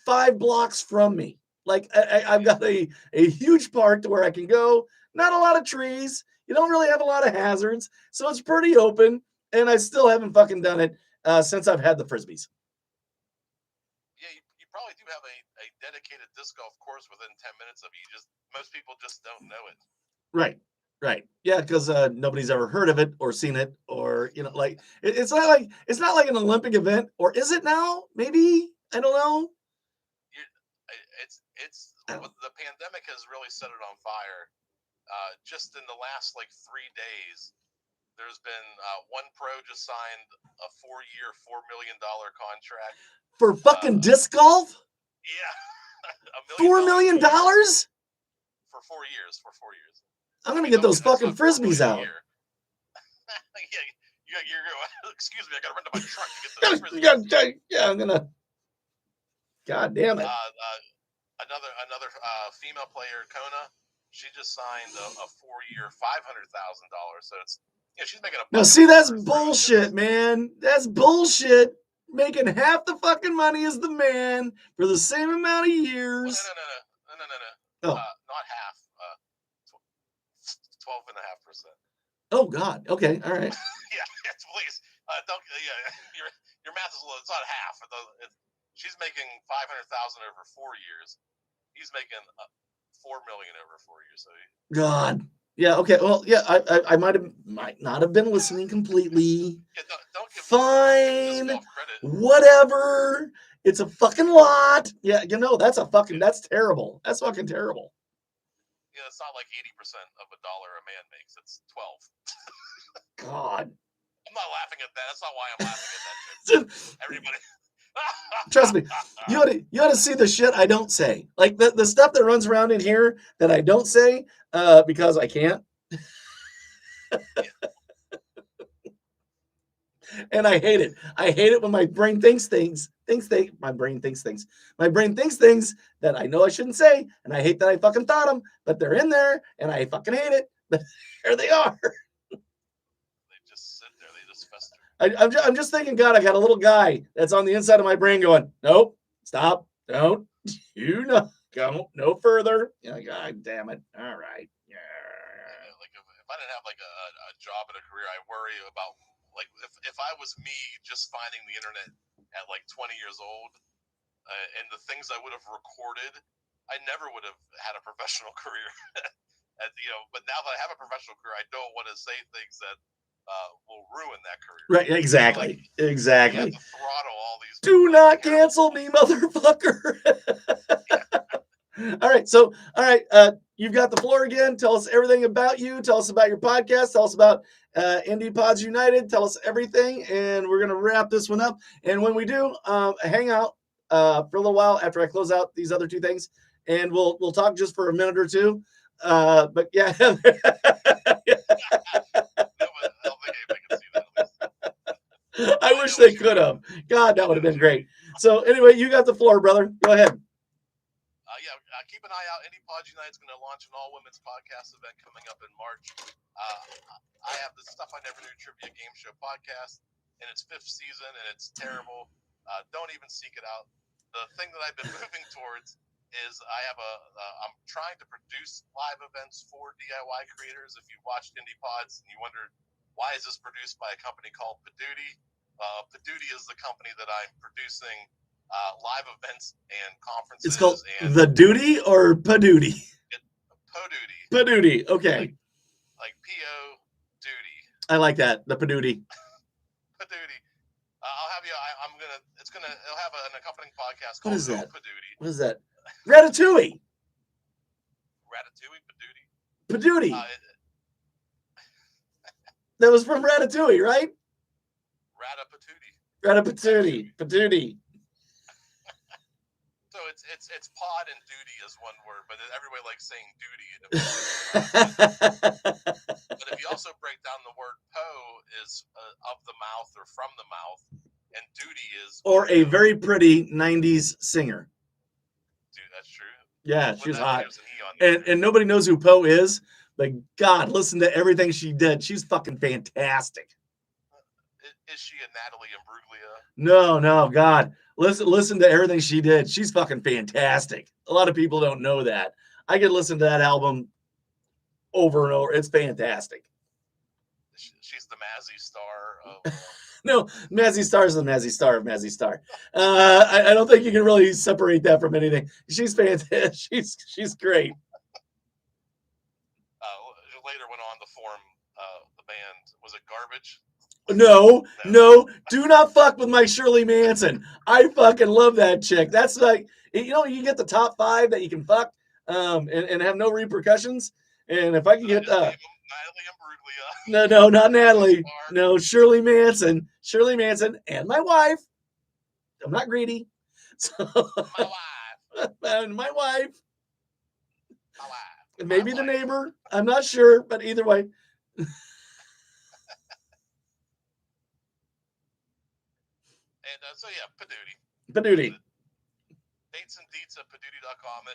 5 blocks from me. Like, I've got a huge park to where I can go. Not a lot of trees. You don't really have a lot of hazards, so it's pretty open. And I still haven't fucking done it since I've had the frisbees. Yeah, you probably do have a dedicated disc golf course within 10 minutes of you. Most people just don't know it. Right. Yeah, because nobody's ever heard of it or seen it, or like it's not like an Olympic event, or is it now? Maybe, I don't know. The pandemic has really set it on fire. Just in the last 3 days, there's been one pro just signed a 4-year, $4 million contract for fucking disc golf. Yeah, $4 million for 4 years. I'm gonna get those fucking frisbees out. Yeah, excuse me, I gotta run to my truck to get those frisbees. Yeah, I'm gonna. God damn it. Another female player, Kona, she just signed a 4-year, $500,000. So it's she's making a. Now see, that's bullshit, man. That's bullshit. Making half the fucking money as the man for the same amount of years. No. Not half. 12.5%. Oh God. Okay. All right. Yes, please. Don't. Yeah, your math is a little. It's not half. She's making $500,000 over 4 years. He's making $4 million over 4 years. So. God. Yeah. Okay. Well. Yeah. I might not have been listening completely. Yeah, don't give Fine. Disc golf credit. Whatever. It's a fucking lot. Yeah. That's terrible. That's fucking terrible. Yeah, it's not like 80% of $1 a man makes. It's 12. God. I'm not laughing at that. That's not why I'm laughing at that shit. Everybody. Trust me, you ought to see the shit I don't say. Like the stuff that runs around in here that I don't say because I can't. And I hate it. I hate it when my brain thinks things. My brain thinks things. My brain thinks things that I know I shouldn't say, and I hate that I fucking thought them, but they're in there, and I fucking hate it. But there they are. They just sit there. They just fester. I'm just thinking, God, I got a little guy that's on the inside of my brain going, nope, stop, don't, you know, go no further. Yeah, God damn it. All right. Yeah. Like if I didn't have like a job and a career, I worry about like if I was me just finding the internet at like 20 years old and the things I would have recorded, I never would have had a professional career. And, but now that I have a professional career, I don't want to say things that will ruin that career. Right, exactly. Exactly. You have to throttle all these. Do not cancel me, motherfucker. All right. So, all right. You've got the floor again. Tell us everything about you. Tell us about your podcast. Tell us about Indie Pods United. Tell us everything. And we're going to wrap this one up. And when we do, hang out for a little while after I close out these other two things. And we'll talk just for a minute or two. But yeah. I wish they could have. God, that would have been great. So anyway, you got the floor, brother. Go ahead. Keep an eye out. Indie Pods United is going to launch an all-women's podcast event coming up in March. I have the Stuff I Never Knew Trivia Game Show podcast in its 5th season, and it's terrible. Don't even seek it out. The thing that I've been moving towards is I'm trying to produce live events for DIY creators. If you watched Indie Pods and you wondered, why is this produced by a company called Paduty? Paduty is the company that I'm producing live events and conferences. It's called The Duty or Paduty? Paduty. Paduty, okay. Like P-O duty. I like that, the Paduty. Paduty. I'll have you. It'll have an accompanying podcast What called is that? Paduty. What is that? Ratatouille. Ratatouille, Paduty. Paduty. That was from Ratatouille, right? Ratatouille. Paduty. So it's pod and duty is one word, but everybody likes saying duty. But if you also break down the word po is of the mouth or from the mouth, and duty is or a very pretty 90s singer. Dude, that's true. Yeah, she's hot. And nobody knows who Poe is, but God, listen to everything she did. She's fucking fantastic. Is she a Natalie Imbruglia? No, God. Listen to everything she did. She's fucking fantastic. A lot of people don't know that. I could listen to that album over and over. It's fantastic. She's the Mazzy star of... No, Mazzy Star is the Mazzy Star of Mazzy Star. I don't think you can really separate that from anything. She's fantastic. She's great. Later went on to form the band. Was it Garbage? No. Do not fuck with my Shirley Manson. I fucking love that chick. That's like, you get the top 5 that you can fuck and have no repercussions. And if I can get Natalie Imbruglia. No, not Natalie. No, Shirley Manson, and my wife. I'm not greedy. So, my wife. Maybe the neighbor. I'm not sure, but either way. And so yeah, Paduty. Dates and deets at Paduty.com.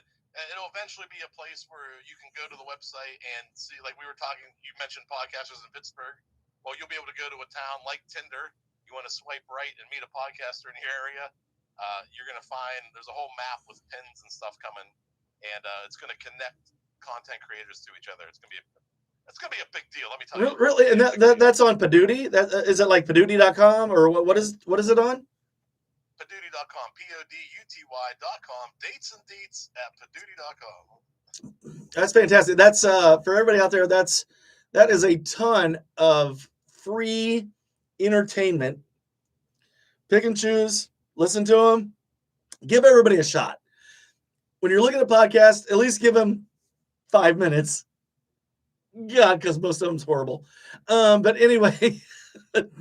It'll eventually be a place where you can go to the website and see, like we were talking, you mentioned podcasters in Pittsburgh. Well, you'll be able to go to a town like Tinder. You want to swipe right and meet a podcaster in your area. You're going to find there's a whole map with pins and stuff coming, and it's going to connect content creators to each other. It's going to be a big deal. Let me tell you. Really? And that's on Paduty? Is it like Paduty.com or what is it on? Paduty.com, Poduty.com, dates and deets at Paduty.com. That's fantastic. That's for everybody out there. That is a ton of free entertainment. Pick and choose, listen to them, give everybody a shot. When you're looking at podcasts, at least give them 5 minutes. God, because most of them's horrible. But anyway,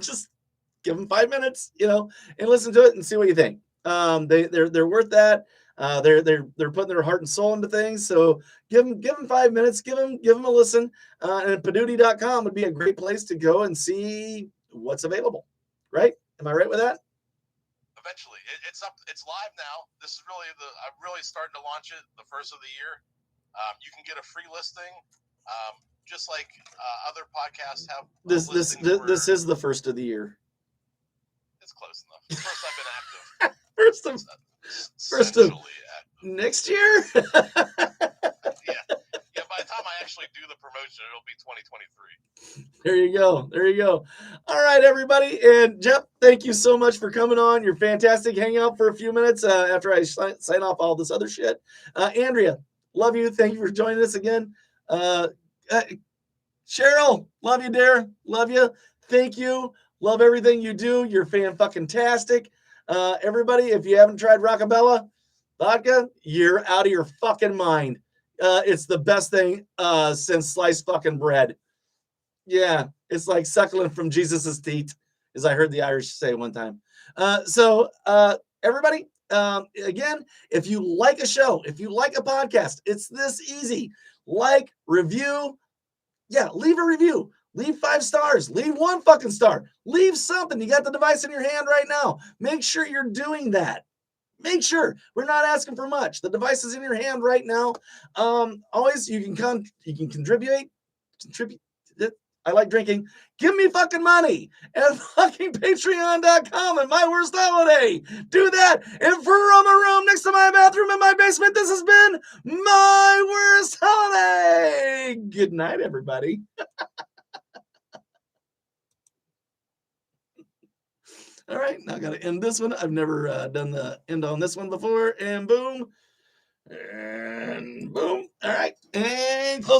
Just give them 5 minutes, and listen to it and see what you think. They're worth that. They're putting their heart and soul into things. So give them 5 minutes. Give them a listen. And Padooty.com would be a great place to go and see what's available. Right? Am I right with that? Eventually, it's up. It's live now. This is really I'm really starting to launch it the first of the year. You can get a free listing, just like other podcasts have. This is the first of the year. It's close enough. The first I've been active. First of next year. Yeah. By the time I actually do the promotion, it'll be 2023. There you go. All right, everybody. And Jeff, thank you so much for coming on. You're fantastic. Hang out for a few minutes after I sign off all this other shit. Andrea, love you. Thank you for joining us again. Cheryl, love you, dear. Love you. Thank you. Love everything you do. You're fan-fucking-tastic. Everybody, if you haven't tried Rockabella vodka, you're out of your fucking mind. It's the best thing since sliced fucking bread. Yeah, it's like suckling from Jesus's teeth, as I heard the Irish say one time. So everybody, again, if you like a show, if you like a podcast, it's this easy. Like, review. Yeah, leave a review. Leave 5 stars. Leave 1 fucking star. Leave something. You got the device in your hand right now. Make sure you're doing that. Make sure. We're not asking for much. The device is in your hand right now. Always, you can contribute. I like drinking. Give me fucking money at fucking patreon.com and My Worst Holiday. Do that. And from a room next to my bathroom in my basement, this has been My Worst Holiday. Good night, everybody. All right, now I got to end this one. I've never done the end on this one before. And boom. And boom. All right. And close.